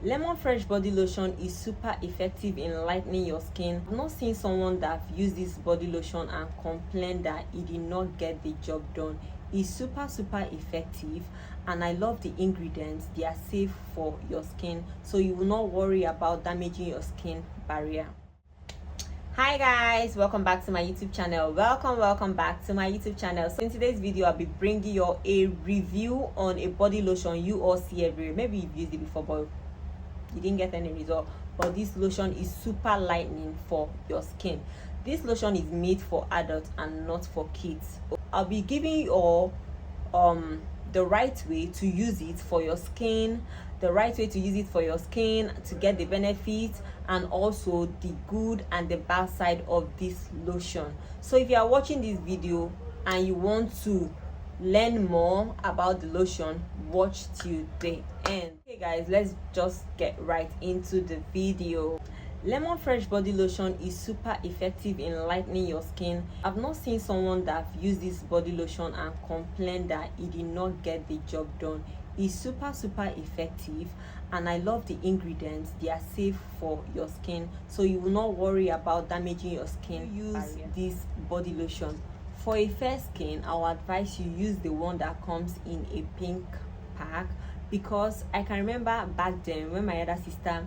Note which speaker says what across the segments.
Speaker 1: Lemon Fresh body lotion is super effective in lightening your skin. I've not seen someone that used this body lotion and complained that it did not get the job done. It's super effective, and I love the ingredients. They are safe for your skin, so you will not worry about damaging your skin barrier. Hi guys, welcome back to my YouTube channel. Welcome back to my YouTube channel. So in today's video, I'll be bringing you a review on a body lotion you all see everywhere. Maybe you've used it before, but you didn't get any result. But this lotion is super lightening for your skin. This lotion is made for adults and not for kids. I'll be giving you all the right way to use it for your skin, to get the benefits, and also the good and the bad side of this lotion. So if you are watching this video and you want to learn more about the lotion, watch till the end. Okay guys, let's just get right into the video. Lemon Fresh body lotion is super effective in lightening your skin. I've not seen someone that used this body lotion and complained that it did not get the job done. It's super effective, and I love the ingredients. They are safe for your skin, so you will not worry about damaging your skin. Use this body lotion. For a fair skin, I would advise you use the one that comes in a pink pack, because I can remember back then when my other sister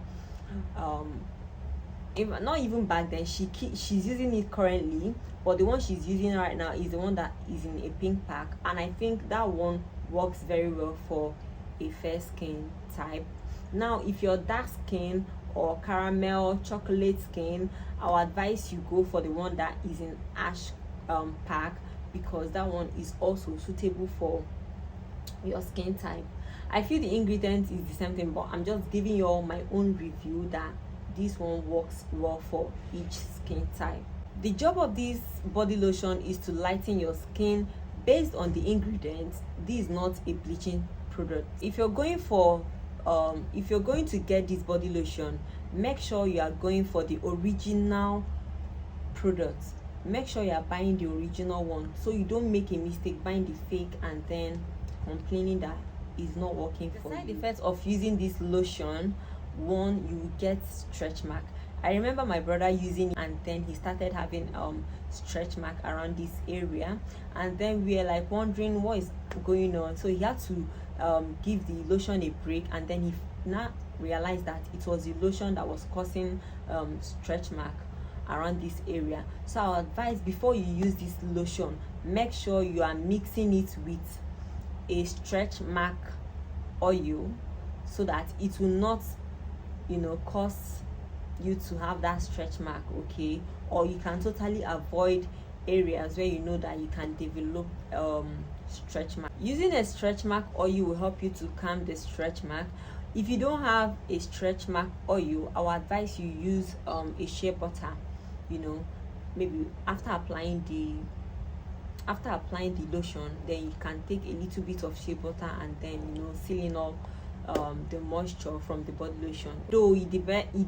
Speaker 1: not even back then, she's using it currently, but the one she's using right now is the one that is in a pink pack, and I think that one works very well for a fair skin type. Now if you're dark skin or caramel chocolate skin, I'll advise you go for the one that is in ash pack, because that one is also suitable for your skin type. I feel the ingredients is the same thing, but I'm just giving you all my own review that this one works well for each skin type. The job of this body lotion is to lighten your skin based on the ingredients. This is not a bleaching product. If you're going to get this body lotion, make sure you are going for the original product. Make sure you are buying the original one, so you don't make a mistake buying the fake and then complaining that it's not working for you. The side effects of using this lotion: one, you will get stretch mark. I remember my brother using it, and then he started having stretch mark around this area, and then we were like wondering what is going on. So he had to give the lotion a break, and then he now realized that it was the lotion that was causing stretch mark around this area. So I advise, before you use this lotion, make sure you are mixing it with a stretch mark oil, so that it will not cause you to have that stretch mark, okay? Or you can totally avoid areas where you know that you can develop stretch mark. Using a stretch mark oil will help you to calm the stretch mark. If you don't have a stretch mark oil, I would advise you use a shea butter. Maybe after applying the lotion, then you can take a little bit of shea butter and then sealing up the moisture from the body lotion. Though it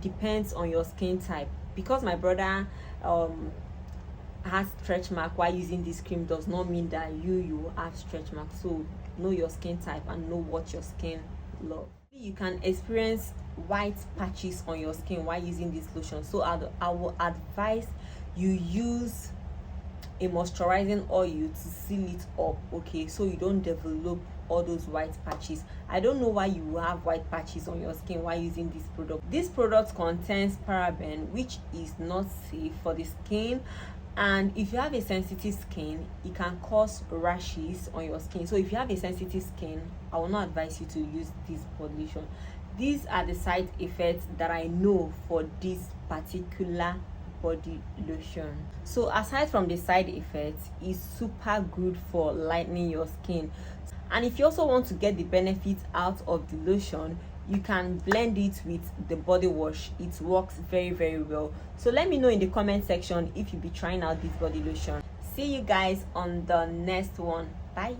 Speaker 1: depends on your skin type, because my brother has stretch mark while using this cream does not mean that you have stretch mark. So know your skin type and know what your skin loves. You can experience white patches on your skin while using this lotion, so I will advise you use a moisturizing oil to seal it up, okay, so you don't develop all those white patches. I don't know why you will have white patches on your skin while using this product. This product contains paraben, which is not safe for the skin, and if you have a sensitive skin, it can cause rashes on your skin. So if you have a sensitive skin, I will not advise you to use this body lotion. These are the side effects that I know for this particular body lotion. So aside from the side effects, it's super good for lightening your skin. And if you also want to get the benefits out of the lotion, you can blend it with the body wash. It works very well. So let me know in the comment section if you'll be trying out this body lotion. See you guys on the next one. Bye.